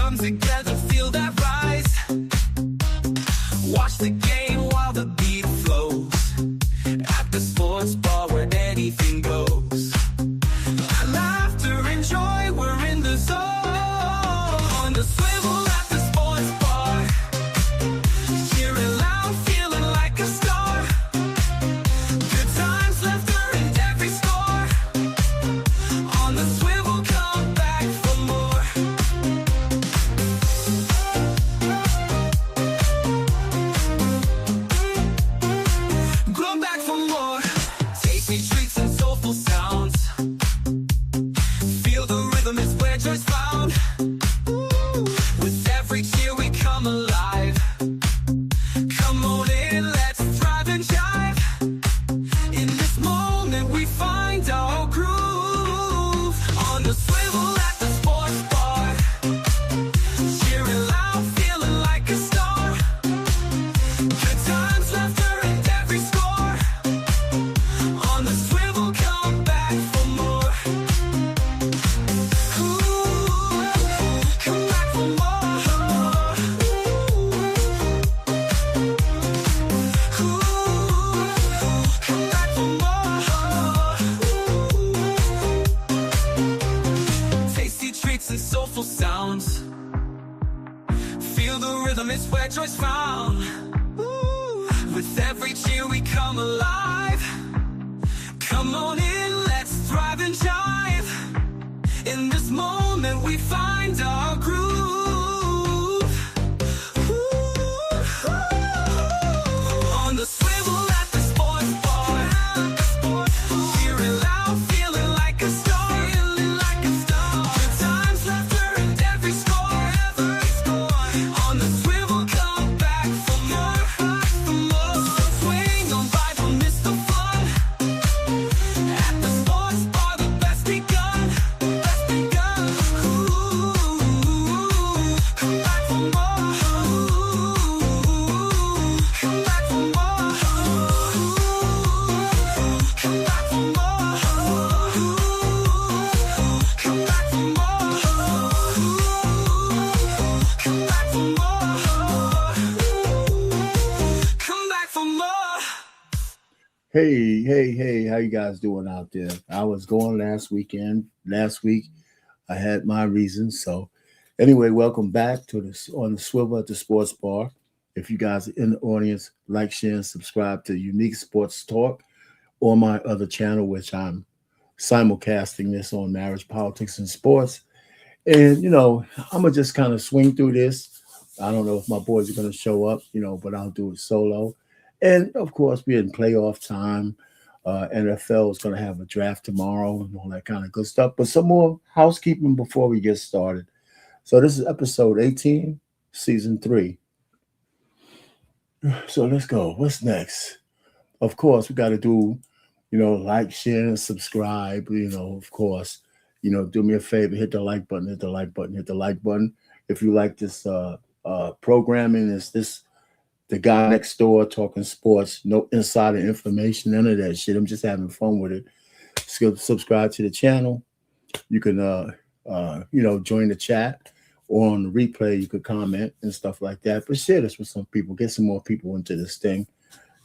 come together, feel that rise. Watch the game while the beat flows. At the sports bar where anything goes. Laughter and joy, we're in the zone. On the swivel at the sports bar. Cheering loud, feeling like a star. Good times, laughter and every score. On the swivel, come back for more. Come back for more. Tasty treats and soulful sounds. Feel the rhythm is where joy's found. With every cheer we come alive. Come on in, let's thrive and jive. In this moment we find our groove. On the swivel at the sports bar. Cheering loud, feeling like a star. Good times, laughter and every score. On the swivel, come back for more. Come back for more. Come back for more. Tasty treats and soulful sounds. Feel the rhythm, it's where joy's found. With every cheer we come alive. Come on in, let's thrive and jive. In this moment we find our groove. On the swivel at the sports bar. Cheering loud, feeling like a star. Good times, laughter and every score. On the swivel, come back for more. Swing on by, don't miss the fun. At the sports bar, the best begun. Come back for more. Come back for more. Come back for more. Come back for more. Come back for more. Come back for more. Hey, how you guys doing out there? I was gone last week. I had my reasons. So anyway, welcome back to this on the swivel at the sports bar. If you guys are in the audience, like, share, and subscribe to Unique Sports Talk or my other channel, which I'm simulcasting this on marriage, politics, and sports. And, I'm going to just kind of swing through this. I don't know if my boys are going to show up, but I'll do it solo. And, of course, we're in playoff time. NFL is going to have a draft tomorrow and all that kind of good stuff. But some more housekeeping before we get started. So this is episode 18, season 3. So let's go. What's next? Of course, we got to do, like, share, and subscribe, of course. Do me a favor, hit the like button. If you like this programming, is this the guy next door talking sports, no insider information, none of that shit. I'm just having fun with it. Subscribe to the channel. You can, join the chat, or on the replay, you could comment and stuff like that. But share this with some people. Get some more people into this thing.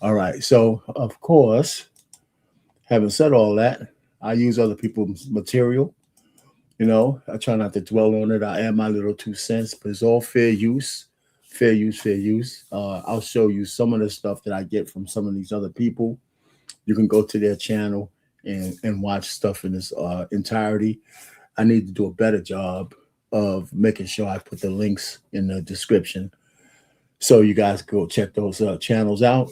All right. So, of course, having said all that, I use other people's material. I try not to dwell on it. I add my little 2 cents, but it's all fair use. Fair use. I'll show you some of the stuff that I get from some of these other people. You can go to their channel and watch stuff in its entirety. I need to do a better job of making sure I put the links in the description so you guys go check those channels out.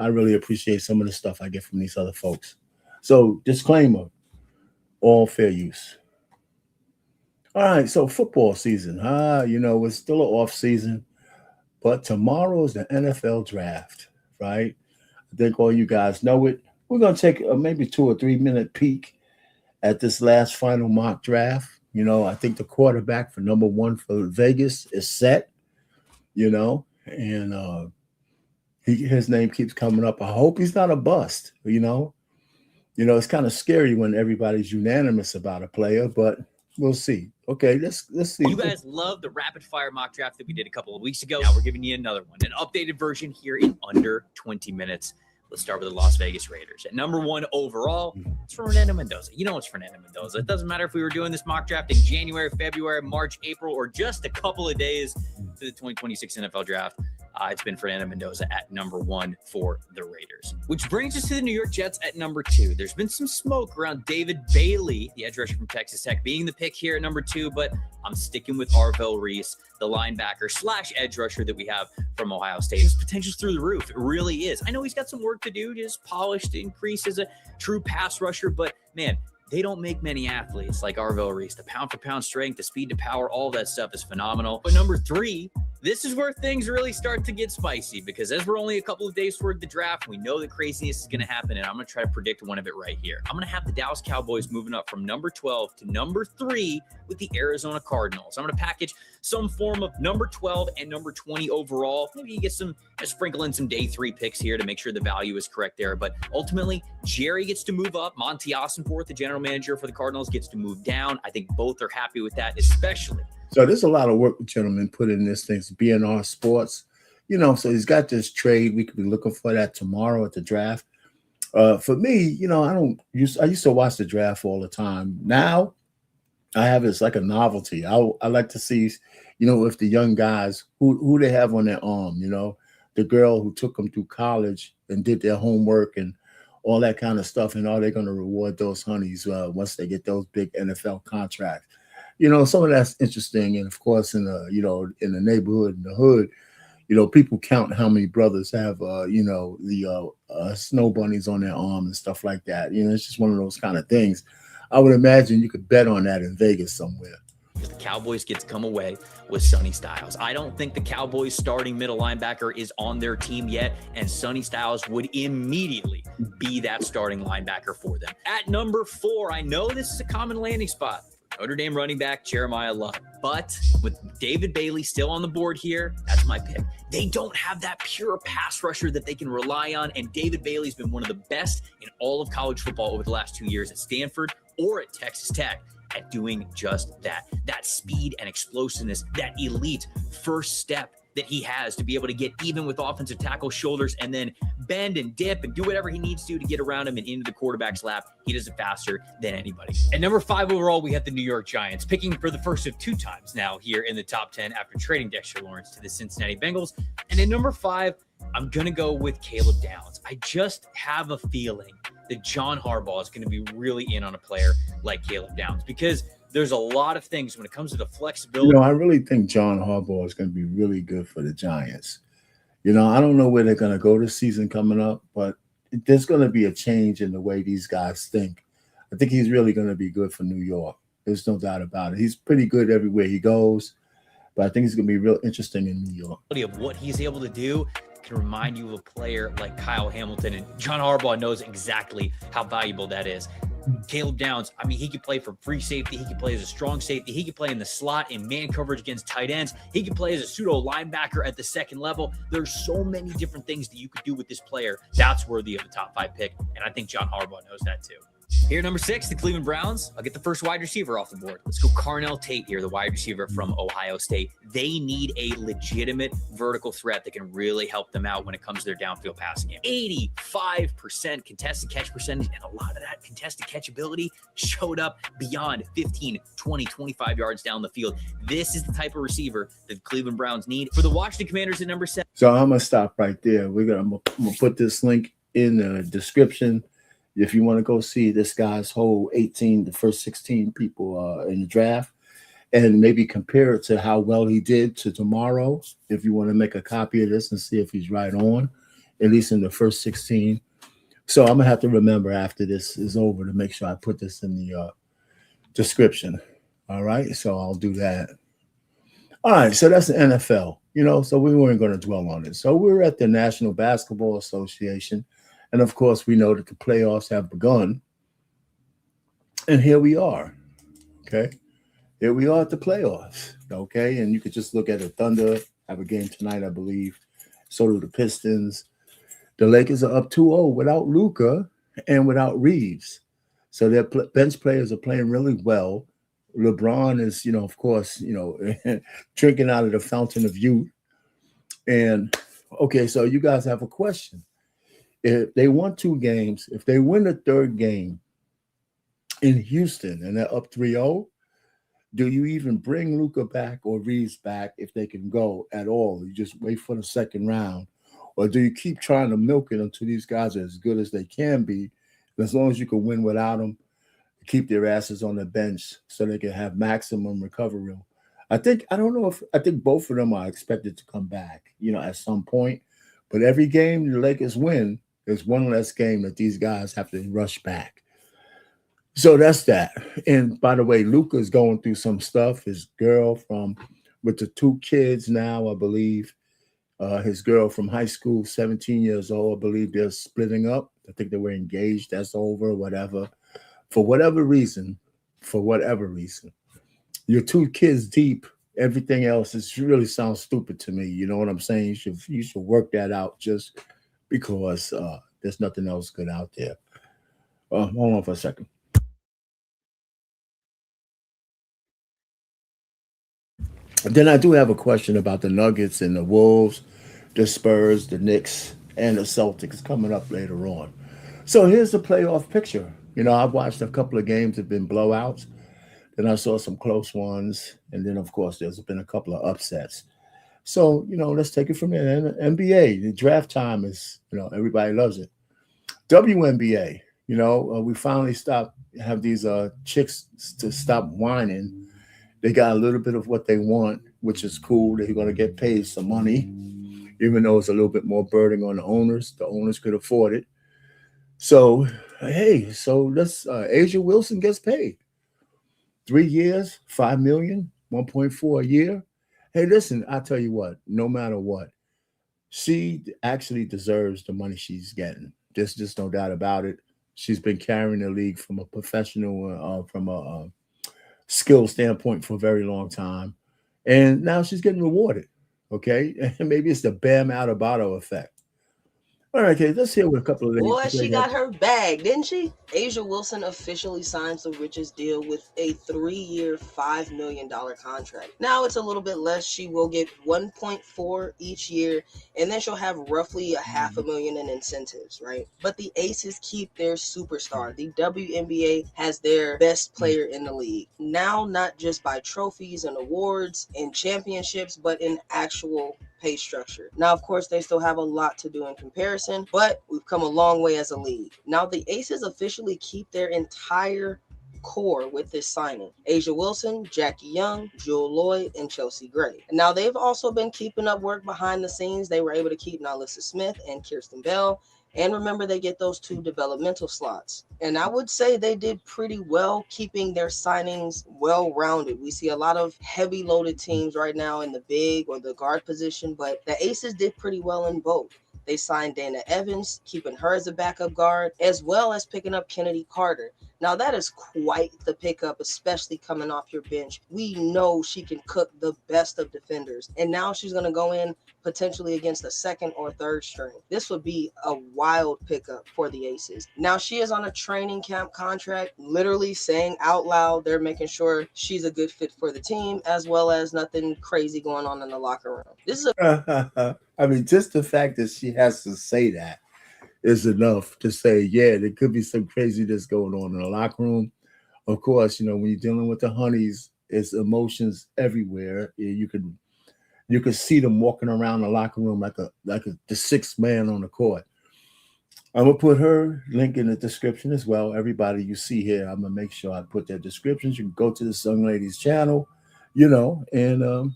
I really appreciate some of the stuff I get from these other folks. So, disclaimer, all fair use. All right, so football season. It's still an off season. But tomorrow is the NFL draft, right? I think all you guys know it. We're going to take a maybe 2 or 3 minute peek at this last final mock draft. I think the quarterback for number 1 for Vegas is set, and his name keeps coming up. I hope he's not a bust, It's kind of scary when everybody's unanimous about a player, but We'll see. Okay, let's see. You guys love the rapid fire mock draft that we did a couple of weeks ago. Now we're giving you another one, an updated version here in under 20 minutes. Let's start with the Las Vegas Raiders. At number 1 overall, it's Fernando Mendoza. You know it's Fernando Mendoza. It doesn't matter if we were doing this mock draft in January, February, March, April, or just a couple of days to the 2026 NFL draft. It's been Fernando Mendoza at number 1 for the Raiders. Which brings us to the New York Jets at number 2. There's been some smoke around David Bailey, the edge rusher from Texas Tech, being the pick here at number 2, but I'm sticking with Arvell Reese, the linebacker / edge rusher that we have from Ohio State. His potential's through the roof. It really is. I know he's got some work to do to just polish, to increase as a true pass rusher, but man, they don't make many athletes like Arvell Reese. The pound-for-pound strength, the speed to power, all that stuff is phenomenal. But number 3, this is where things really start to get spicy, because as we're only a couple of days toward the draft, we know that craziness is going to happen, and I'm going to try to predict one of it right here. I'm going to have the Dallas Cowboys moving up from number 12 to number 3 with the Arizona Cardinals. I'm going to package some form of number 12 and number 20 overall. Maybe you get sprinkle in some day 3 picks here to make sure the value is correct there. But ultimately, Jerry gets to move up. Monty Ossenforth, the general manager for the Cardinals, gets to move down. I think both are happy with that, especially. So there's a lot of work the gentleman put in this thing, BNR Sports. So he's got this trade. We could be looking for that tomorrow at the draft. For me, I used to watch the draft all the time. Now I have it's like a novelty. I like to see, if the young guys who they have on their arm, the girl who took them through college and did their homework and all that kind of stuff, and are they going to reward those honeys once they get those big NFL contracts? Some of that's interesting. And of course, in the neighborhood, in the hood, people count how many brothers have, the snow bunnies on their arm and stuff like that. It's just one of those kind of things. I would imagine you could bet on that in Vegas somewhere. The Cowboys get to come away with Sonny Styles. I don't think the Cowboys starting middle linebacker is on their team yet, and Sonny Styles would immediately be that starting linebacker for them. At number 4, I know this is a common landing spot. Notre Dame running back Jeremiah Love. But with David Bailey still on the board here, that's my pick. They don't have that pure pass rusher that they can rely on, and David Bailey's been one of the best in all of college football over the last 2 years at Stanford or at Texas Tech at doing just that. That speed and explosiveness, that elite first step that he has to be able to get even with offensive tackle shoulders and then bend and dip and do whatever he needs to get around him and into the quarterback's lap. He does it faster than anybody. At number 5 overall, we have the New York Giants, picking for the first of 2 times now here in the top 10 after trading Dexter Lawrence to the Cincinnati Bengals. And at number 5, I'm going to go with Caleb Downs. I just have a feeling that John Harbaugh is going to be really in on a player like Caleb Downs, because there's a lot of things when it comes to the flexibility. I really think John Harbaugh is going to be really good for the Giants. I don't know where they're going to go this season coming up, but there's going to be a change in the way these guys think. I think he's really going to be good for New York. There's no doubt about it. He's pretty good everywhere he goes, but I think he's going to be real interesting in New York. Of what he's able to do can remind you of a player like Kyle Hamilton, and John Harbaugh knows exactly how valuable that is. Caleb Downs, he could play for free safety. He could play as a strong safety. He could play in the slot in man coverage against tight ends. He could play as a pseudo linebacker at the second level. There's so many different things that you could do with this player. That's worthy of a top 5 pick, and I think John Harbaugh knows that too. Here, number 6, the Cleveland Browns. I'll get the first wide receiver off the board. Let's go Carnell Tate here, the wide receiver from Ohio State. They need a legitimate vertical threat that can really help them out when it comes to their downfield passing game. 85% contested catch percentage, and a lot of that contested catch ability showed up beyond 15, 20, 25 yards down the field. This is the type of receiver that the Cleveland Browns need. For the Washington Commanders at number 7. So I'm going to stop right there. I'm going to put this link in the description. If you want to go see this guy's whole 18, the first 16 people in the draft, and maybe compare it to how well he did to tomorrow, if you want to make a copy of this and see if he's right on, at least in the first 16. So I'm going to have to remember after this is over to make sure I put this in the description. All right, so I'll do that. All right, so that's the NFL, so we weren't going to dwell on it. So we're at the National Basketball Association. And, of course, we know that the playoffs have begun. And here we are, okay? Here we are at the playoffs, okay? And you could just look at the Thunder, have a game tonight, I believe. So do the Pistons. The Lakers are up 2-0 without Luka and without Reeves. So their bench players are playing really well. LeBron is, of course, drinking out of the fountain of youth. And okay, so you guys have a question. If they won 2 games, if they win the third game in Houston and they're up 3-0, do you even bring Luca back or Reeves back if they can go at all? You just wait for the second round. Or do you keep trying to milk it until these guys are as good as they can be? As long as you can win without them, keep their asses on the bench so they can have maximum recovery. I don't know if I think both of them are expected to come back, at some point. But every game the Lakers win, there's one less game that these guys have to rush back. So that's that. And by the way, Luca's going through some stuff. His girl with the 2 kids now, I believe. His girl from high school, 17 years old, I believe they're splitting up. I think they were engaged. That's over, whatever. For whatever reason, you're 2 kids deep. Everything else really sounds stupid to me. You know what I'm saying? You should work that out just because there's nothing else good out there. Hold on for a second. Then I do have a question about the Nuggets and the Wolves, the Spurs, the Knicks, and the Celtics coming up later on. So here's the playoff picture. I've watched a couple of games that have been blowouts. Then I saw some close ones. And then, of course, there's been a couple of upsets. So, let's take it from there. NBA, the draft time is, everybody loves it. WNBA, we finally have these chicks to stop whining. They got a little bit of what they want, which is cool. They're going to get paid some money, even though it's a little bit more burden on the owners. The owners could afford it. So, hey, let's Asia Wilson gets paid. 3 years, $5 million, 1.4 a year. Hey, listen, I tell you what, no matter what, she actually deserves the money she's getting. There's just no doubt about it. She's been carrying the league from a professional, from a skill standpoint for a very long time. And now she's getting rewarded. Okay. And maybe it's the Bam Adebayo effect. All right, okay, let's hear what a couple of ladies. Boy, she got her bag, didn't she? Asia Wilson officially signs the richest deal with a 3-year, $5 million contract. Now it's a little bit less. She will get 1.4 each year, and then she'll have roughly $500,000 in incentives, right? But the Aces keep their superstar. The WNBA has their best player in the league. Now, not just by trophies and awards and championships, but in actual pay structure. Now, of course, they still have a lot to do in comparison, but we've come a long way as a league. Now, the Aces officially keep their entire core with this signing. Asia Wilson, Jackie Young, Jewel Lloyd, and Chelsea Gray. And now they've also been keeping up work behind the scenes. They were able to keep Nalissa Smith and Kirsten Bell. And remember, they get those 2 developmental slots. And I would say they did pretty well keeping their signings well-rounded. We see a lot of heavy-loaded teams right now in the big or the guard position, but the Aces did pretty well in both. They signed Dana Evans, keeping her as a backup guard, as well as picking up Kennedy Carter. Now, that is quite the pickup, especially coming off your bench. We know she can cook the best of defenders. And now she's going to go in potentially against a second or third string. This would be a wild pickup for the Aces. Now, she is on a training camp contract, literally saying out loud they're making sure she's a good fit for the team, as well as nothing crazy going on in the locker room. This is I mean, just the fact that she has to say that is enough to say, yeah, there could be some craziness going on in the locker room. Of course, when you're dealing with the honeys, it's emotions everywhere. You could see them walking around the locker room like the 6th man on the court. I'm gonna put her link in the description as well. Everybody you see here, I'm gonna make sure I put their descriptions. You can go to this young lady's channel, and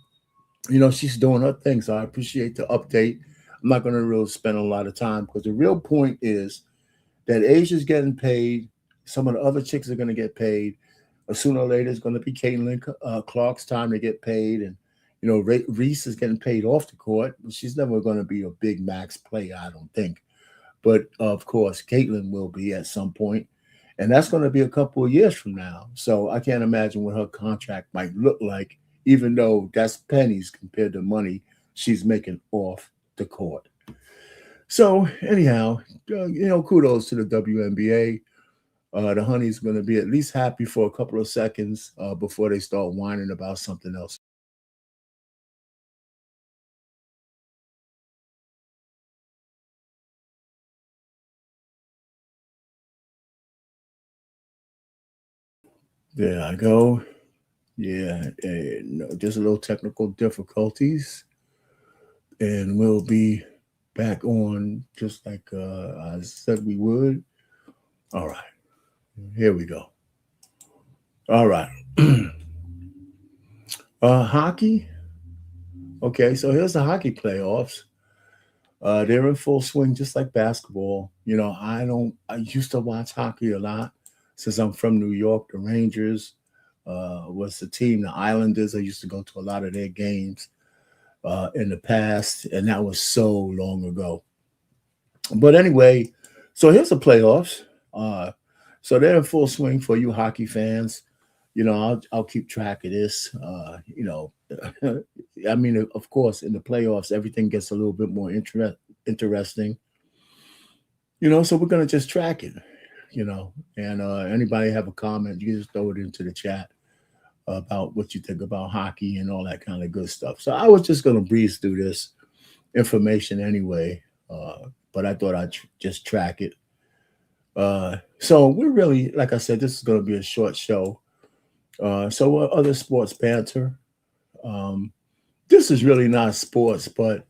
she's doing her thing. So I appreciate the update. I'm not gonna really spend a lot of time because the real point is that Asia's getting paid. Some of the other chicks are gonna get paid. Sooner or later, it's gonna be Caitlin Clark's time to get paid, and Reese is getting paid off the court. She's never going to be a big max player, I don't think. But, of course, Caitlin will be at some point. And that's going to be a couple of years from now. So I can't imagine what her contract might look like, even though that's pennies compared to money she's making off the court. So, anyhow, kudos to the WNBA. The honey's going to be at least happy for a couple of seconds before they start whining about something else. There I go. Yeah, just a little technical difficulties, and we'll be back on just like I said we would. All right, here we go. All right. Hockey. Okay, so here's the hockey playoffs. They're in full swing, just like basketball. You know, I used to watch hockey a lot since I'm from New York. The Rangers was the team. The Islanders, I used to go to a lot of their games in the past, and that was so long ago. But anyway, so here's the playoffs. So they're in full swing for you hockey fans. You know, I'll keep track of this. I mean, of course, in the playoffs, everything gets a little bit more interesting. You know, so we're gonna just track it. You know, and anybody have a comment, you can just throw it into the chat about what you think about hockey and all that kind of good stuff. So I was just gonna breeze through this information anyway, but I thought I'd just track it. So we're really, like I said, this is gonna be a short show. So what other sports banter? This is really not sports, but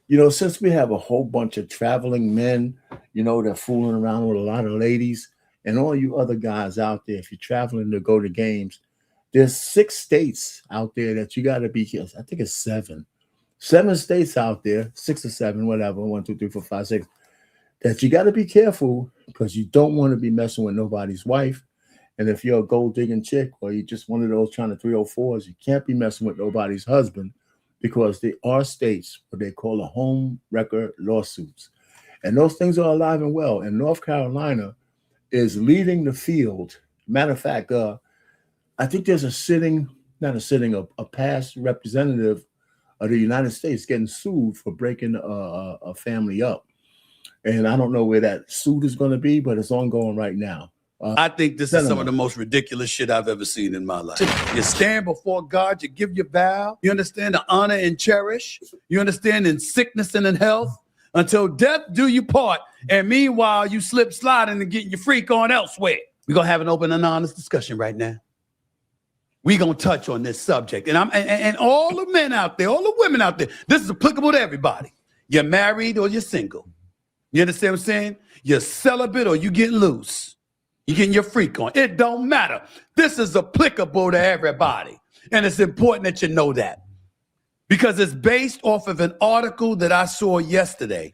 you know, since we have a whole bunch of traveling men, you know, they're fooling around with a lot of ladies, and all you other guys out there, if you're traveling to go to games, there's 6 states out there that you got to be. I think it's 7 states out there, 6 or 7, whatever. 1, 2, 3, 4, 5, 6. That you got to be careful because you don't want to be messing with nobody's wife. And if you're a gold digging chick or you're just one of those trying to 304s, you can't be messing with nobody's husband because there are states what they call a home wrecker lawsuits. And those things are alive and well. And North Carolina is leading the field. Matter of fact, I think there's a past representative of the United States getting sued for breaking a family up. And I don't know where that suit is going to be, but it's ongoing right now. I think this is some of the most ridiculous shit I've ever seen in my life. You stand before God, you give your vow, you understand to honor and cherish, you understand in sickness and in health, until death do you part. And meanwhile, you slip sliding and getting your freak on elsewhere. We're going to have an open and honest discussion right now. We're going to touch on this subject. And all the men out there, all the women out there, this is applicable to everybody. You're married or you're single. You understand what I'm saying? You're celibate or you getting loose. You getting your freak on. It don't matter. This is applicable to everybody. And it's important that you know that. Because it's based off of an article that I saw yesterday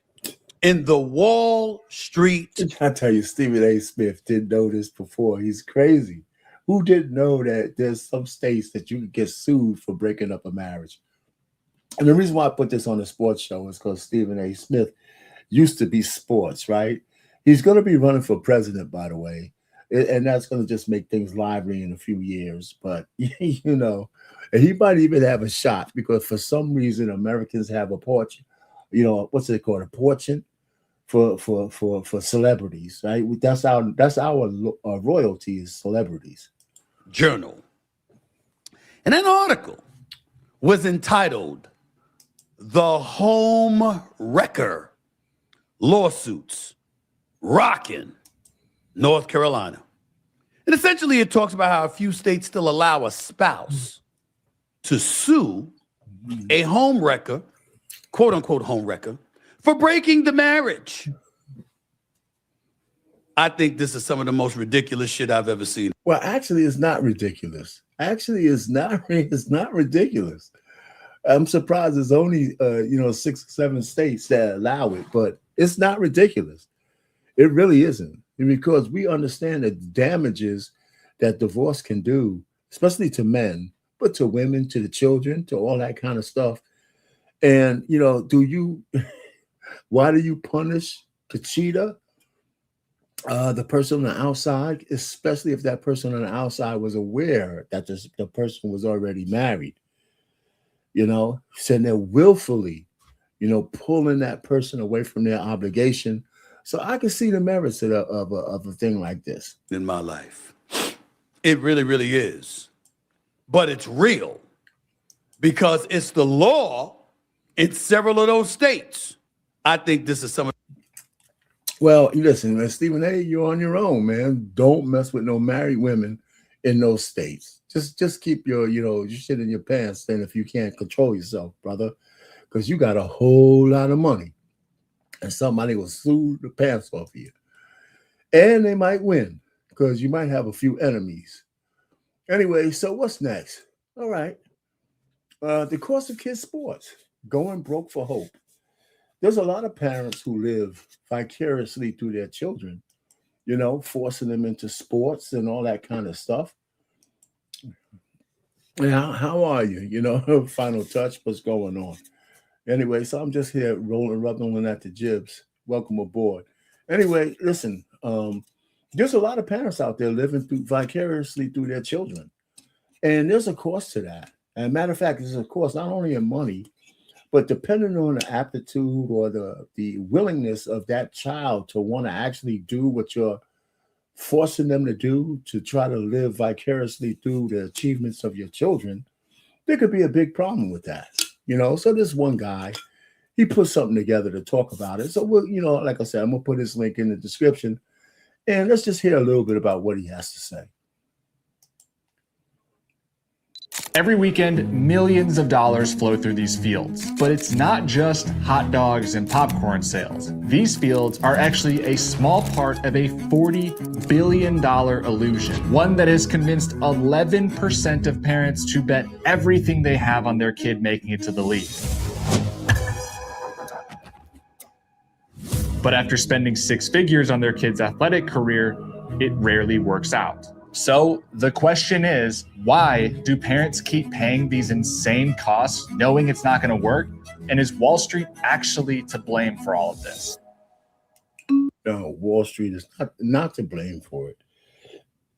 in the Wall Street. I tell you, Stephen A. Smith didn't know this before. He's crazy. Who didn't know that there's some states that you can get sued for breaking up a marriage? And the reason why I put this on the sports show is because Stephen A. Smith used to be sports, right? He's going to be running for president, by the way. And that's going to just make things lively in a few years. But, you know, and he might even have a shot because for some reason Americans have a porch, you know, what's it called? A portion for celebrities, right? That's our royalty is celebrities. Journal. And an article was entitled The Home Wrecker Lawsuits Rockin' North Carolina. And essentially it talks about how a few states still allow a spouse to sue a home wrecker, quote unquote home wrecker, for breaking the marriage. I think this is some of the most ridiculous shit I've ever seen. Well, actually, it's not ridiculous. It's not ridiculous. I'm surprised there's only 6 or 7 states that allow it, but it's not ridiculous. It really isn't. Because we understand the damages that divorce can do, especially to men, but to women, to the children, to all that kind of stuff. And, you know, why do you punish the cheater, the person on the outside, especially if that person on the outside was aware that the person was already married? You know, saying they're willfully, you know, pulling that person away from their obligation So I can see the merits of a thing like this in my life. It really, really is. But it's real because it's the law in several of those states. I think this is some of. Well, listen, man, Stephen A., you're on your own, man. Don't mess with no married women in those states. Just keep your shit in your pants then if you can't control yourself, brother, because you got a whole lot of money and somebody will sue the pants off of you. And they might win because you might have a few enemies. Anyway, so what's next? All right. The cost of kids' sports, going broke for hope. There's a lot of parents who live vicariously through their children, forcing them into sports and all that kind of stuff. Yeah, how are you? Final touch, what's going on? Anyway, so I'm just here rubbing at the jibs. Welcome aboard. Anyway, listen, there's a lot of parents out there living vicariously through their children. And there's a cost to that. And matter of fact, there's a cost not only in money, but depending on the aptitude or the willingness of that child to want to actually do what you're forcing them to do, to try to live vicariously through the achievements of your children, there could be a big problem with that. So this one guy, he put something together to talk about it. So we'll, like I said, I'm gonna put his link in the description, and let's just hear a little bit about what he has to say. Every weekend, millions of dollars flow through these fields. But it's not just hot dogs and popcorn sales. These fields are actually a small part of a $40 billion illusion, one that has convinced 11% of parents to bet everything they have on their kid making it to the league. But after spending 6 figures on their kid's athletic career, it rarely works out. So the question is, why do parents keep paying these insane costs knowing it's not going to work? And is Wall Street actually to blame for all of this? No, Wall Street is not to blame for it.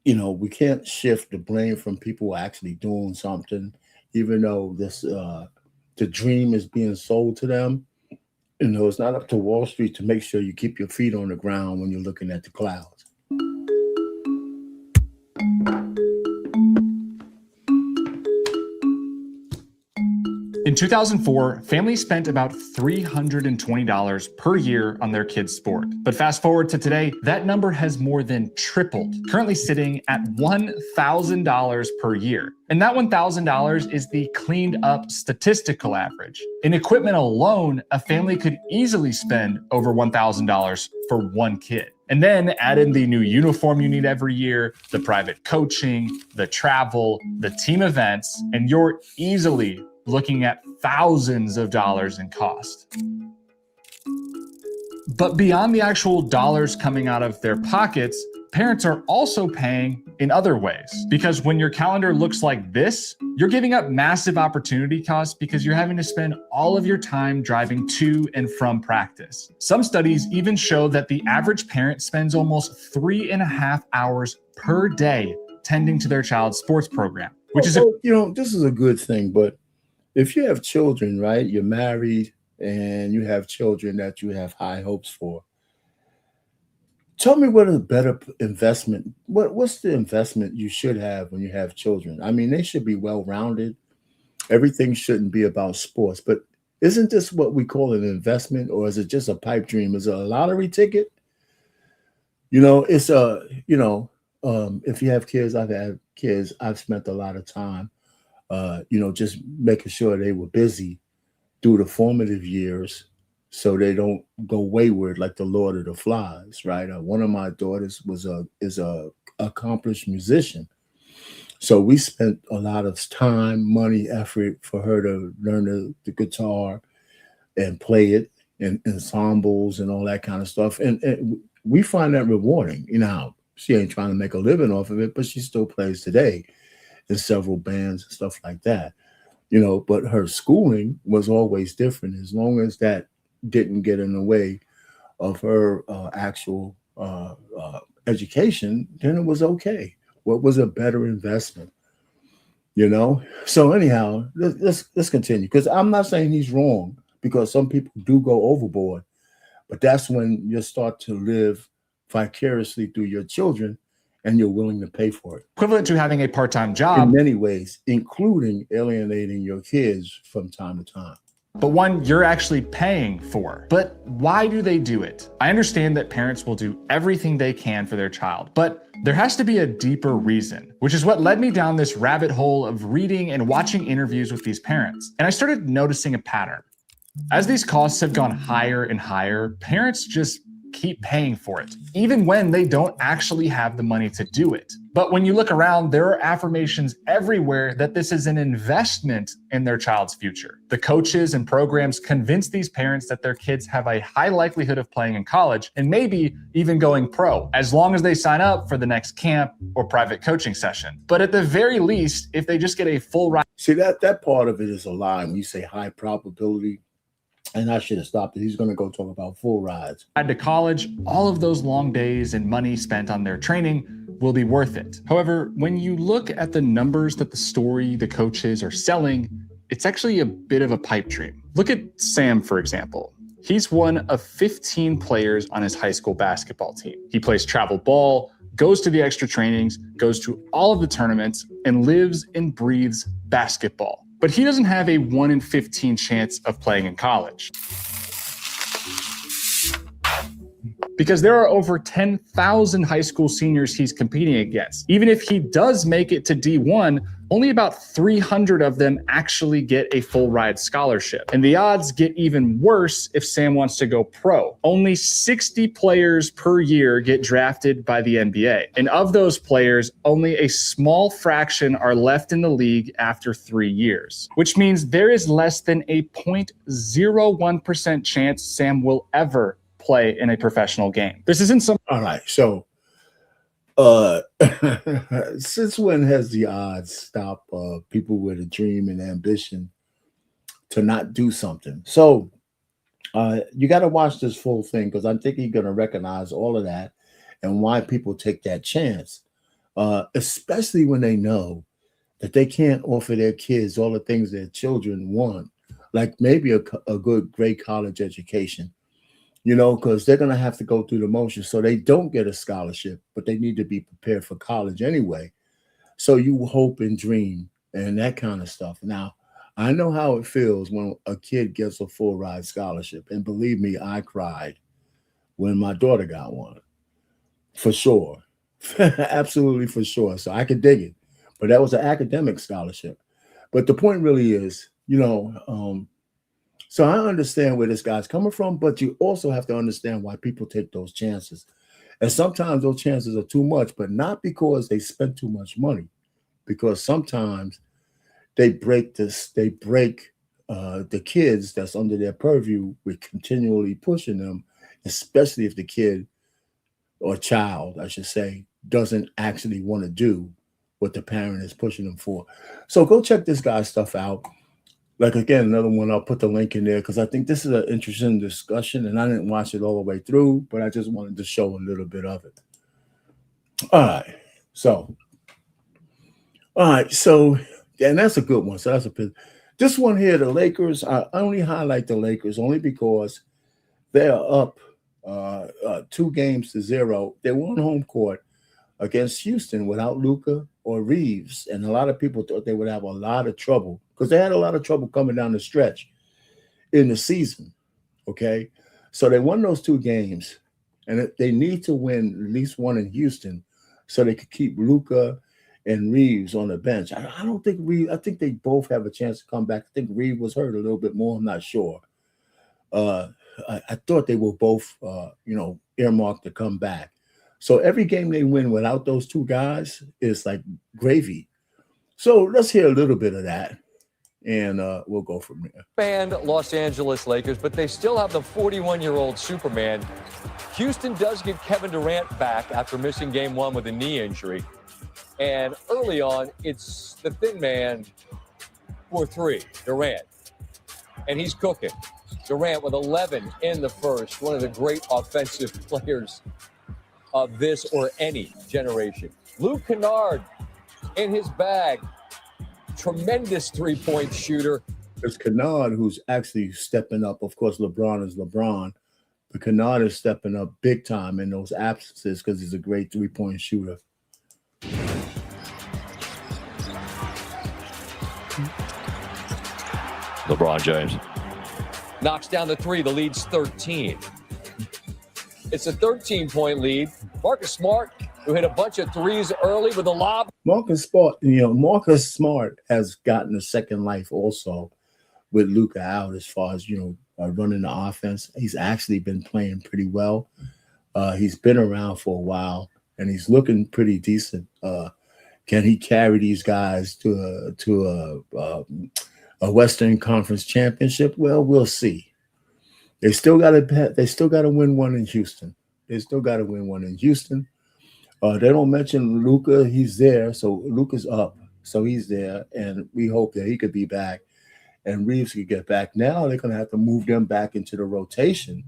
We can't shift the blame from people actually doing something, even though the dream is being sold to them. It's not up to Wall Street to make sure you keep your feet on the ground when you're looking at the clouds. In 2004, families spent about $320 per year on their kids' sport. But fast forward to today, that number has more than tripled, currently sitting at $1,000 per year. And that $1,000 is the cleaned up statistical average. In equipment alone, a family could easily spend over $1,000 for one kid. And then add in the new uniform you need every year, the private coaching, the travel, the team events, and you're easily looking at thousands of dollars in cost. But beyond the actual dollars coming out of their pockets, parents are also paying in other ways. Because when your calendar looks like this, you're giving up massive opportunity costs because you're having to spend all of your time driving to and from practice. Some studies even show that the average parent spends almost 3.5 hours per day tending to their child's sports program, which is this is a good thing, but if you have children, right, you're married and you have children that you have high hopes for, tell me what a better investment, what's the investment you should have when you have children? I mean, they should be well-rounded. Everything shouldn't be about sports, but isn't this what we call an investment, or is it just a pipe dream? Is it a lottery ticket? It's if you have kids, I've had kids, I've spent a lot of time just making sure they were busy through the formative years so they don't go wayward like the Lord of the Flies, right? One of my daughters is a accomplished musician. So we spent a lot of time, money, effort for her to learn the guitar and play it in ensembles and all that kind of stuff. And we find that rewarding. She ain't trying to make a living off of it, but she still plays today in several bands and stuff like that, but her schooling was always different. As long as that didn't get in the way of her actual education, then it was okay. What was a better investment? So anyhow, let's continue, because I'm not saying he's wrong, because some people do go overboard, But that's when you start to live vicariously through your children and you're willing to pay for it. Equivalent to having a part-time In job, many ways, including alienating your kids from time to time. but one you're actually paying for. But why do they do it? I understand that parents will do everything they can for their child, but there has to be a deeper reason, which is what led me down this rabbit hole of reading and watching interviews with these parents. And I started noticing a pattern. As these costs have gone higher and higher, parents just keep paying for it, even when they don't actually have the money to do it. But when you look around, there are affirmations everywhere that this is an investment in their child's future. The coaches and programs convince these parents that their kids have a high likelihood of playing in college and maybe even going pro, as long as they sign up for the next camp or private coaching session. But at the very least, if they just get a full ride. See, that part of it is a lie. When you say high probability, and I should have stopped it. He's going to go talk about full rides. To college, all of those long days and money spent on their training will be worth it. However, when you look at the numbers that the coaches are selling, it's actually a bit of a pipe dream. Look at Sam, for example. He's one of 15 players on his high school basketball team. He plays travel ball, goes to the extra trainings, goes to all of the tournaments, and lives and breathes basketball. But he doesn't have a 1 in 15 chance of playing in college, because there are over 10,000 high school seniors he's competing against. Even if he does make it to D1, only about 300 of them actually get a full ride scholarship. And the odds get even worse if Sam wants to go pro. Only 60 players per year get drafted by the NBA. And of those players, only a small fraction are left in the league after 3 years, which means there is less than a 0.01% chance Sam will ever play in a professional game. This isn't some. All right. So, since when has the odds stopped people with a dream and ambition to not do something? So, you got to watch this full thing, because I think you're going to recognize all of that and why people take that chance, especially when they know that they can't offer their kids all the things their children want, like maybe a good, great college education. You know, because they're going to have to go through the motions. So they don't get a scholarship, but they need to be prepared for college anyway. So you hope and dream and that kind of stuff. Now, I know how it feels when a kid gets a full ride scholarship. And believe me, I cried when my daughter got one, for sure. Absolutely for sure. So I could dig it. But that was an academic scholarship. But the point really is, you know, so I understand where this guy's coming from, but you also have to understand why people take those chances. And sometimes those chances are too much, but not because they spent too much money, because sometimes they break the kids that's under their purview with continually pushing them, especially if the kid or child, I should say, doesn't actually want to do what the parent is pushing them for. So go check this guy's stuff out. Like, again, another one, I'll put the link in there because I think this is an interesting discussion, and I didn't watch it all the way through, but I just wanted to show a little bit of it. All right. So, and that's a good one. So this one here, the Lakers, I only highlight the Lakers only because they're up 2-0. They won home court against Houston without Luka or Reeves, and a lot of people thought they would have a lot of trouble because they had a lot of trouble coming down the stretch in the season, okay? So they won those 2 games, and they need to win at least one in Houston so they could keep Luka and Reeves on the bench. I don't think Reeves, I think they both have a chance to come back. I think Reeves was hurt a little bit more. I'm not sure. I thought they were both, earmarked to come back. So every game they win without those 2 guys is like gravy. So let's hear a little bit of that, and we'll go from there. Banned Los Angeles Lakers, but they still have the 41-year-old Superman. Houston does get Kevin Durant back after missing game 1 with a knee injury. And early on, it's the thin man for 3, Durant. And he's cooking. Durant with 11 in the first, one of the great offensive players of this or any generation. Luke Kennard in his bag. Tremendous three-point shooter. It's Kennard who's actually stepping up. Of course, LeBron is LeBron, But Kennard is stepping up big time in those absences because he's a great 3-point shooter. LeBron James knocks down the three. The lead's 13. It's a 13-point lead. Marcus Smart, who hit a bunch of threes early with a lob. Marcus Smart has gotten a second life also with Luka out as far as, running the offense. He's actually been playing pretty well. He's been around for a while, and he's looking pretty decent. Can he carry these guys to a Western Conference championship? Well, we'll see. They still got to win one in Houston. They don't mention Luka. He's there, so Luka's up, so he's there, and we hope that he could be back, and Reeves could get back. Now they're going to have to move them back into the rotation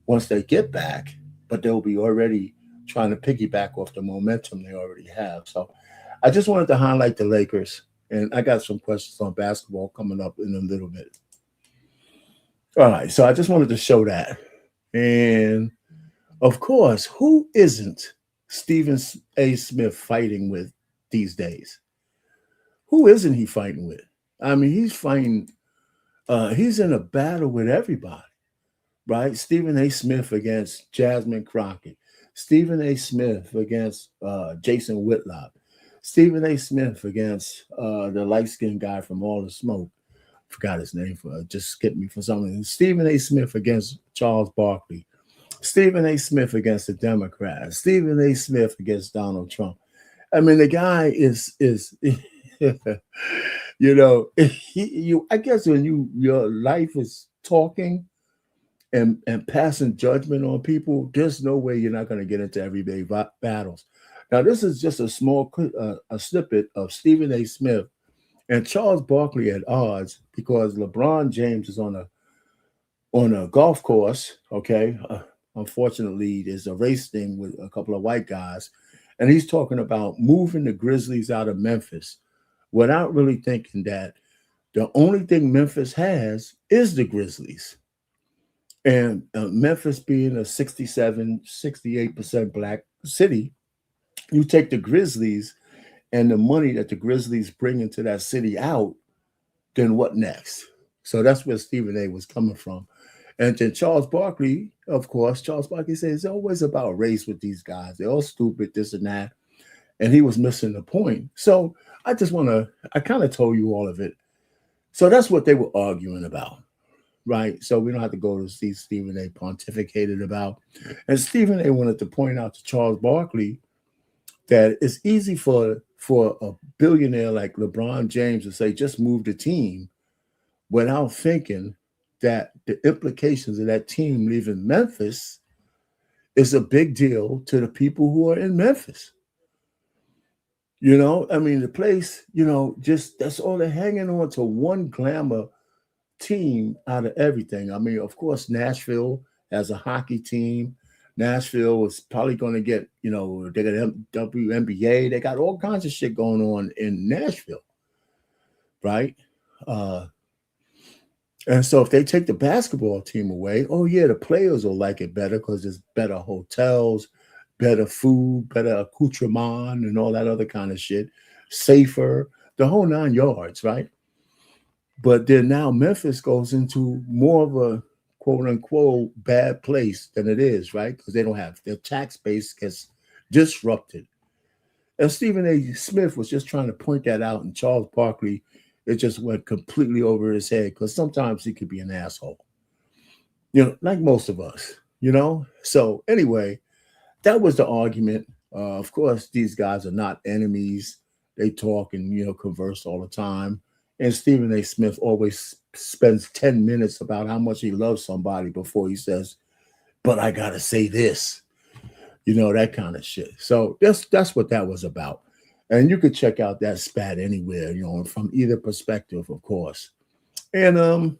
once they get back, but they'll be already trying to piggyback off the momentum they already have. So I just wanted to highlight the Lakers, and I got some questions on basketball coming up in a little bit. All right, so I just wanted to show that. And, of course, who isn't Stephen A. Smith fighting with these days? Who isn't he fighting with? I mean, he's fighting he's in a battle with everybody, right? Stephen A. Smith against Jasmine Crockett. Stephen A. Smith against Jason Whitlock. Stephen A. Smith against the light-skinned guy from All the Smoke. Forgot his name, just skipped me for some reason. Stephen A. Smith against Charles Barkley. Stephen A. Smith against the Democrats. Stephen A. Smith against Donald Trump. I mean, the guy is I guess when your life is talking and passing judgment on people, there's no way you're not going to get into everyday battles. Now, this is just a small a snippet of Stephen A. Smith and Charles Barkley at odds because LeBron James is on a golf course, okay? Unfortunately, there's a race thing with a couple of white guys, and he's talking about moving the Grizzlies out of Memphis without really thinking that the only thing Memphis has is the Grizzlies. And Memphis being a 68% black city, you take the Grizzlies and the money that the Grizzlies bring into that city out, then what next? So that's where Stephen A. was coming from. And then Charles Barkley, of course, Charles Barkley says it's always about race with these guys. They're all stupid, this and that. And he was missing the point. So I kind of told you all of it. So that's what they were arguing about, right? So we don't have to go to see Stephen A. pontificated about. And Stephen A. wanted to point out to Charles Barkley that it's easy for a billionaire like LeBron James to say, just move the team without thinking that the implications of that team leaving Memphis is a big deal to the people who are in Memphis. I mean, the place, just that's all they're hanging on to one glamour team out of everything. I mean, of course, Nashville has a hockey team. Nashville is probably going to get, they got WNBA. They got all kinds of shit going on in Nashville, right? And so if they take the basketball team away, oh, yeah, the players will like it better because there's better hotels, better food, better accoutrement, and all that other kind of shit. Safer, the whole 9 yards, right? But then now Memphis goes into more of a quote unquote bad place than it is, right? Because they don't have their tax base gets disrupted. And Stephen A. Smith was just trying to point that out, and Charles Barkley, it just went completely over his head because sometimes he could be an asshole, like most of us, So anyway, that was the argument. Of course, these guys are not enemies. They talk and converse all the time. And Stephen A. Smith always spends 10 minutes about how much he loves somebody before he says, but I got to say this, that kind of shit. So that's what that was about. And you could check out that spat anywhere, from either perspective, of course. And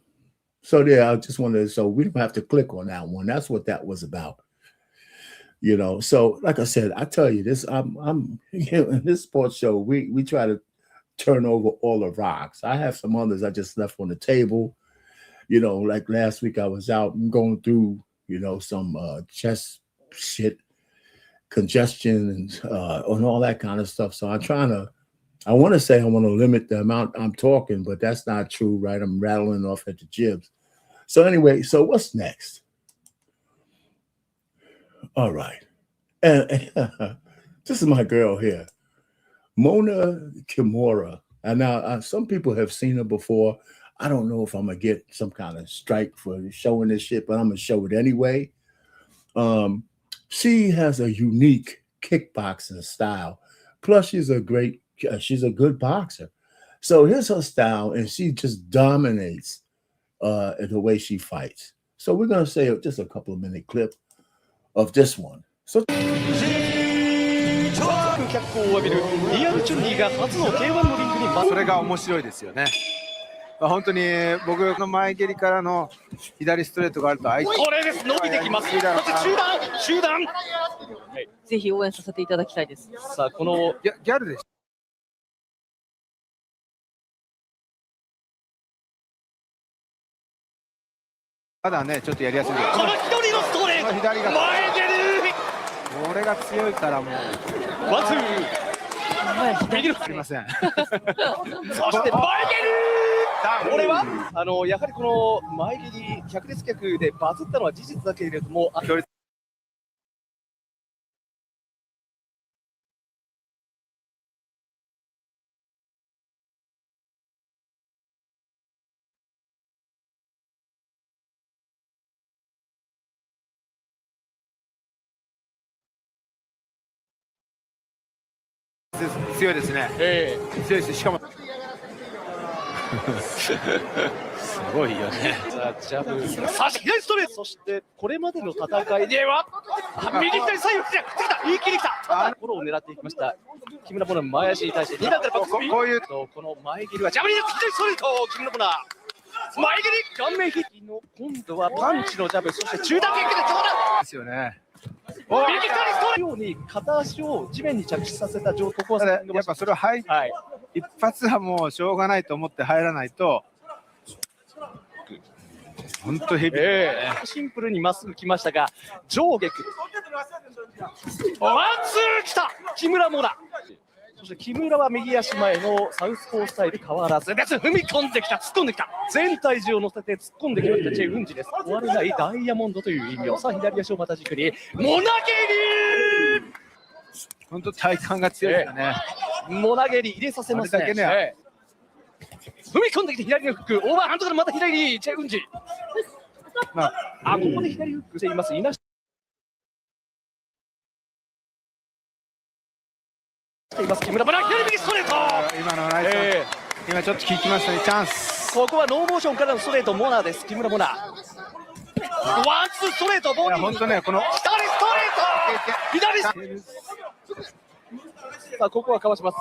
so yeah, I just wanted so we don't have to click on that one. That's what that was about. So like I said, I tell you this, I'm in this sports show, we try to turn over all the rocks. I have some others I just left on the table. Like last week I was out and going through, some chest shit, congestion, and all that kind of stuff. So I want to say I want to limit the amount I'm talking, but that's not true, right? I'm rattling off at the jibs. So anyway, so what's next? All right. And this is my girl here, Mona Kimura. And now some people have seen her before. I don't know if I'm going to get some kind of strike for showing this shit, but I'm going to show it anyway. She has a unique kickboxing style. Plus, she's a good boxer. So here's her style, and she just dominates the way she fights. So we're going to say just a couple of minute clip of this one. So 脚光を浴びるリアルチュンリーが初の K1 のリングにそれが面白いですよね。本当に僕の前蹴りからの左ストレートがあると相手これです伸びてきます。そして中段、ぜひ応援させていただきたいです。さあこのギャルです。まだねちょっとやりやすい。この左のストレート、左が前蹴り。これが強いからもうワンツー。右のすみません。そして前蹴り。これはやはりこの前蹴り百列脚でバズったのは事実だけれども。強いですね。強いです。しかもすごいよね。さあジャブ、さあ左ストレート。そしてこれまでの戦いでは右左左右来た、一気に来た。ところを狙っていきました。木村ボナ前足に対して2段からバックスピン。この前蹴りはジャブリです。左ストレート、木村ボナ前蹴り顔面ヒットの今度はパンチのジャブ、そして中段撃で上段ですよね。右左ストレートように片足を地面に着地させた状態。ここはやっぱそれは一発はもうしょうがないと思って入らないと本当ヘビー、シンプルにまっすぐ来ましたが上下ワンツー来た木村モナ。そして木村は右足前のサウスポースタイル変わらずです。踏み込んできた、突っ込んできた、全体重を乗せて突っ込んできましたチェ・ウンジです。終われないダイヤモンドという意味を。さあ左足をまた軸にモナ蹴り。本当体幹が強いですよね。モナ蹴り入れさせますね。踏み込んできて左のフック、オーバーハンドからまた左にチェ・ウンジ。ここで左フックしています。いなしています木村。左右ストレート。今のナイス、今ちょっと効きましたね。チャンス。ここはノーモーションからのストレート、モナです。木村モナ。ワンツーストレート、ボディ。本当ね、この左ストレート、左。さあここはかわします。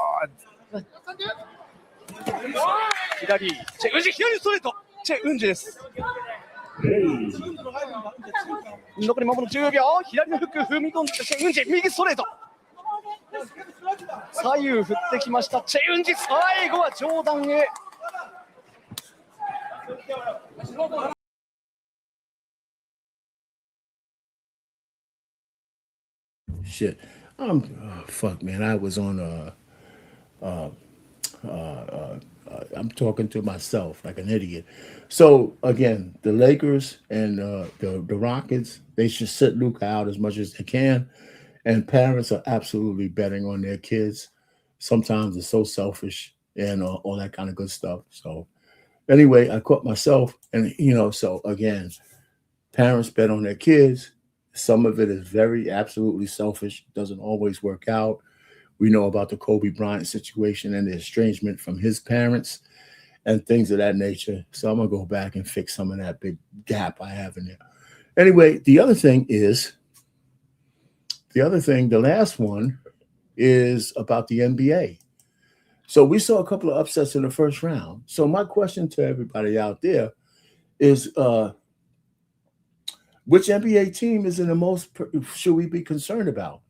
左チェ・ウンジ、左ストレートチェ・ウンジです。残り間もの10秒。左のフック踏み込んでチェ・ウンジ、右ストレート。左右振ってきましたチェ・ウンジ。最後は上段へ。Shit. Fuck, man. I was on I'm talking to myself like an idiot. So again, the Lakers and the Rockets, they should sit Luka out as much as they can. And parents are absolutely betting on their kids. Sometimes it's so selfish and all that kind of good stuff. So anyway, I caught myself, and so again, parents bet on their kids. Some of it is very absolutely selfish. Doesn't always work out. We know about the Kobe Bryant situation and the estrangement from his parents and things of that nature. So I'm going to go back and fix some of that big gap I have in there. Anyway, the last one is about the NBA. So we saw a couple of upsets in the first round. So my question to everybody out there is, which NBA team is in the most should we be concerned about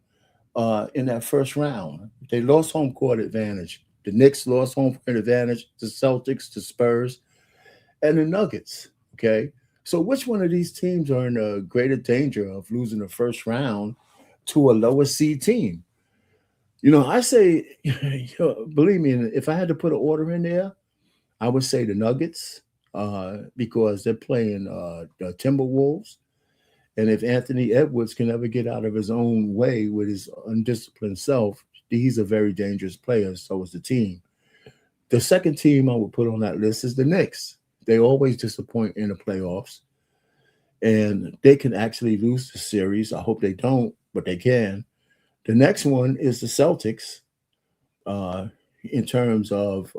in that first round? They lost home court advantage. The Knicks lost home court advantage. The Celtics, the Spurs, and the Nuggets. Okay, So which one of these teams are in a greater danger of losing the first round to a lower seed team? I say, believe me, if I had to put an order in there, I would say the Nuggets, because they're playing the Timberwolves. And if Anthony Edwards can ever get out of his own way with his undisciplined self, he's a very dangerous player. So is the team. The second team I would put on that list is the Knicks. They always disappoint in the playoffs, and they can actually lose the series. I hope they don't, but they can. The next one is the Celtics, in terms of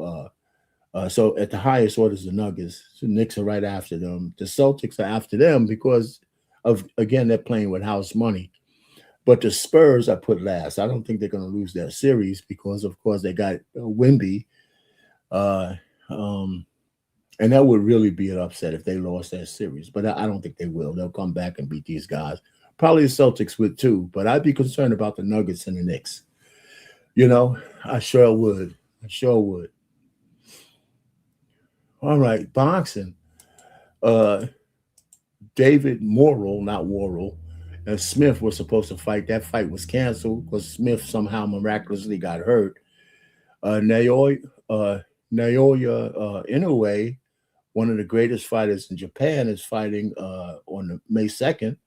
so at the highest order is the Nuggets. The Knicks are right after them. The Celtics are after them because of, again, they're playing with house money. But the Spurs I put last. I don't think they're going to lose their series because, of course, they got Wemby. Uh, um, and that would really be an upset if they lost that series. But I don't think they will. They'll come back and beat these guys. Probably the Celtics would too. But I'd be concerned about the Nuggets and the Knicks. I sure would. I sure would. All right, boxing. David Morrell, not Worrell, and Smith were supposed to fight. That fight was canceled because Smith somehow miraculously got hurt. Naoya Inoue, one of the greatest fighters in Japan, is fighting on May 2nd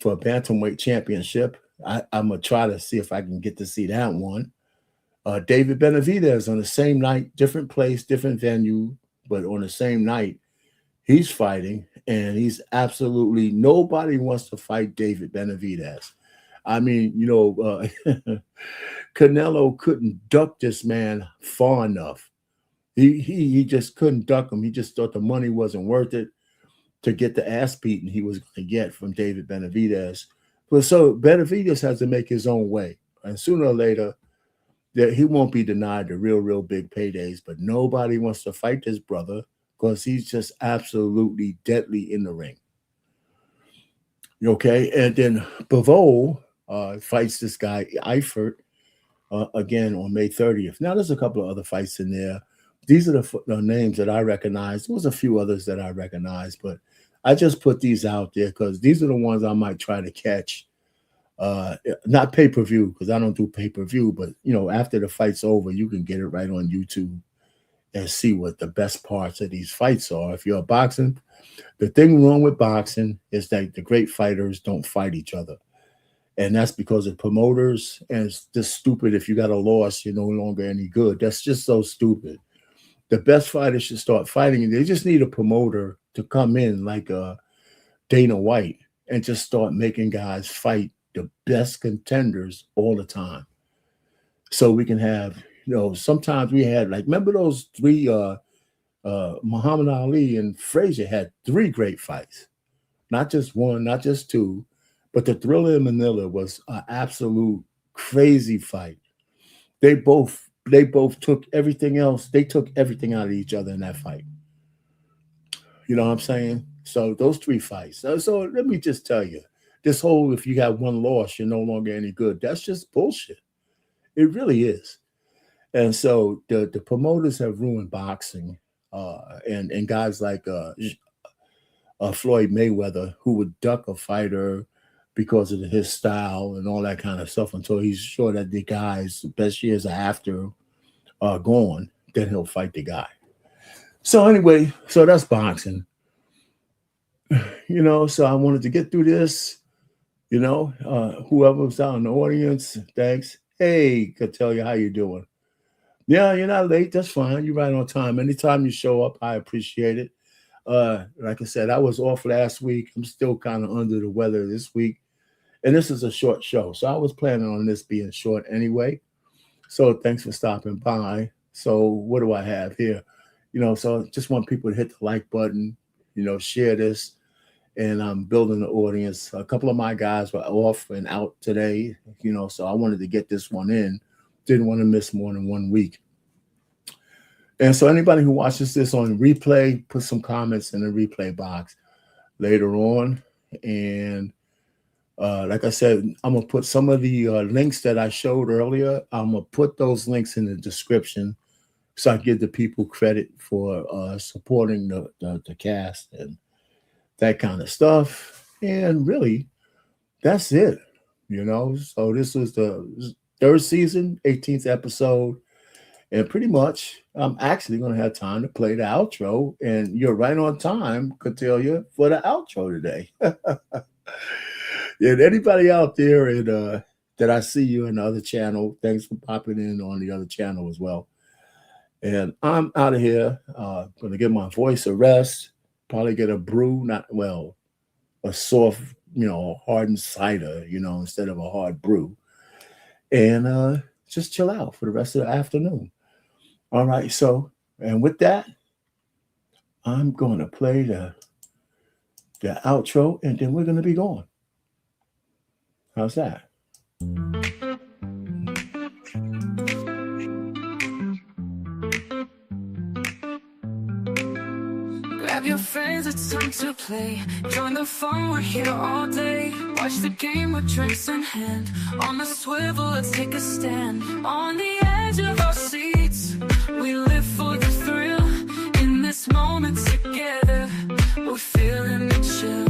for a bantamweight championship. I'm going to try to see if I can get to see that one. David Benavidez on the same night, different place, different venue, but on the same night, he's fighting, and he's absolutely, nobody wants to fight David Benavidez. I mean, Canelo couldn't duck this man far enough. He just couldn't duck him. He just thought the money wasn't worth it to get the ass beating he was going to get from David Benavidez. But so Benavidez has to make his own way, and sooner or later, that he won't be denied the real big paydays. But nobody wants to fight this brother because he's just absolutely deadly in the ring. Okay, and then Bivol fights this guy Eifert again on May 30th. Now there's a couple of other fights in there. These are the names that I recognize. There was a few others that I recognize, but I just put these out there because these are the ones I might try to catch. Not pay-per-view, because I don't do pay-per-view, but after the fight's over, you can get it right on YouTube and see what the best parts of these fights are. If you're boxing, the thing wrong with boxing is that the great fighters don't fight each other. And that's because of promoters, and it's just stupid. If you got a loss, you're no longer any good. That's just so stupid. The best fighters should start fighting, and they just need a promoter to come in like Dana White and just start making guys fight the best contenders all the time. So we can have, sometimes we had, like, remember those three, Muhammad Ali and Frazier had 3 great fights. Not just one, not just 2, but the Thriller in Manila was an absolute crazy fight. They both took everything else. They took everything out of each other in that fight. You know what I'm saying? So those 3 fights. So let me just tell you, this whole, if you have one loss, you're no longer any good. That's just bullshit. It really is. And so the promoters have ruined boxing, and guys like Floyd Mayweather, who would duck a fighter because of his style and all that kind of stuff until he's sure that the guy's best years are after gone, then he'll fight the guy. So anyway, so that's boxing. So I wanted to get through this. Whoever's out in the audience, thanks. Hey, could tell you how you doing. Yeah, you're not late. That's fine. You're right on time. Anytime you show up, I appreciate it. Like I said, I was off last week. I'm still kind of under the weather this week. And this is a short show. So I was planning on this being short anyway. So thanks for stopping by. So what do I have here? So just want people to hit the like button, share this. And I'm building the audience. A couple of my guys were off and out today, so I wanted to get this one in. Didn't want to miss more than 1 week. And so anybody who watches this on replay, put some comments in the replay box later on. And like I said, I'm going to put some of the links that I showed earlier. I'm going to put those links in the description so I give the people credit for supporting the cast. And that kind of stuff. And really, that's it, So this was the third season, 18th episode. And pretty much, I'm actually going to have time to play the outro. And you're right on time, Cordelia, for the outro today. And anybody out there that I see you in the other channel, thanks for popping in on the other channel as well. And I'm out of here. Going to give my voice a rest. Probably get a brew, a soft, hardened cider, instead of a hard brew. And just chill out for the rest of the afternoon. All right. So, and with that, I'm going to play the outro, and then we're going to be going. How's that? Grab your friends, it's time to play. Join the fun, we're here all day. Watch the game with drinks in hand. On the swivel, let's take a stand. On the edge of our seats, we live for the thrill. In this moment together, we're feeling the chill.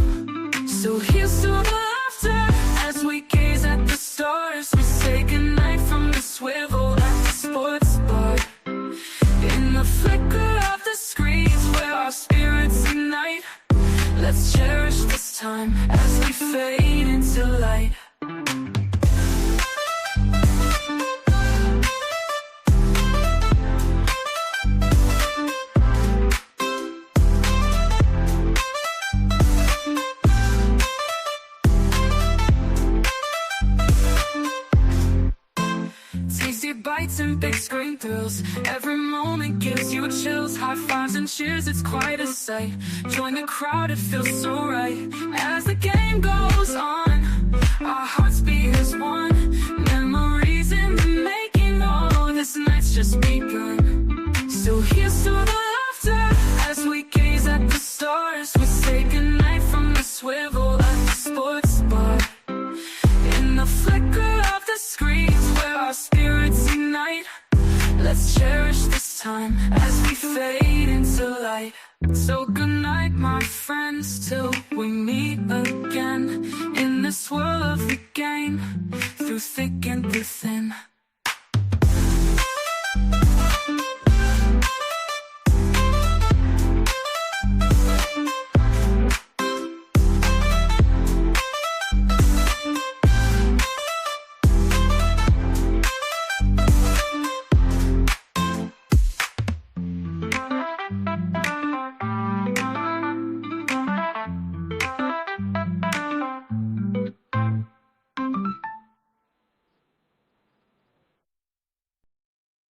So here's to the laughter as we gaze at the stars. We say goodnight from the swivel at the sports bar. In the flicker of the screens where our spirits ignite, let's cherish this time as we fade into light. Tasty bites and big screen thrills. Every moment gives you chills. High fives and cheers, it's quite a sight. Join the crowd, it feels so right. As the game goes on, our hearts beat as one. Memories in the making, oh, this night's just begun. So here's to the laughter as we gaze at the stars. We say goodnight from the swivel at the sports bar. In the flicker of the screens where our spirits ignite, let's cherish this time as we fade into light. So good night, my friends, till we meet again in this world of the game.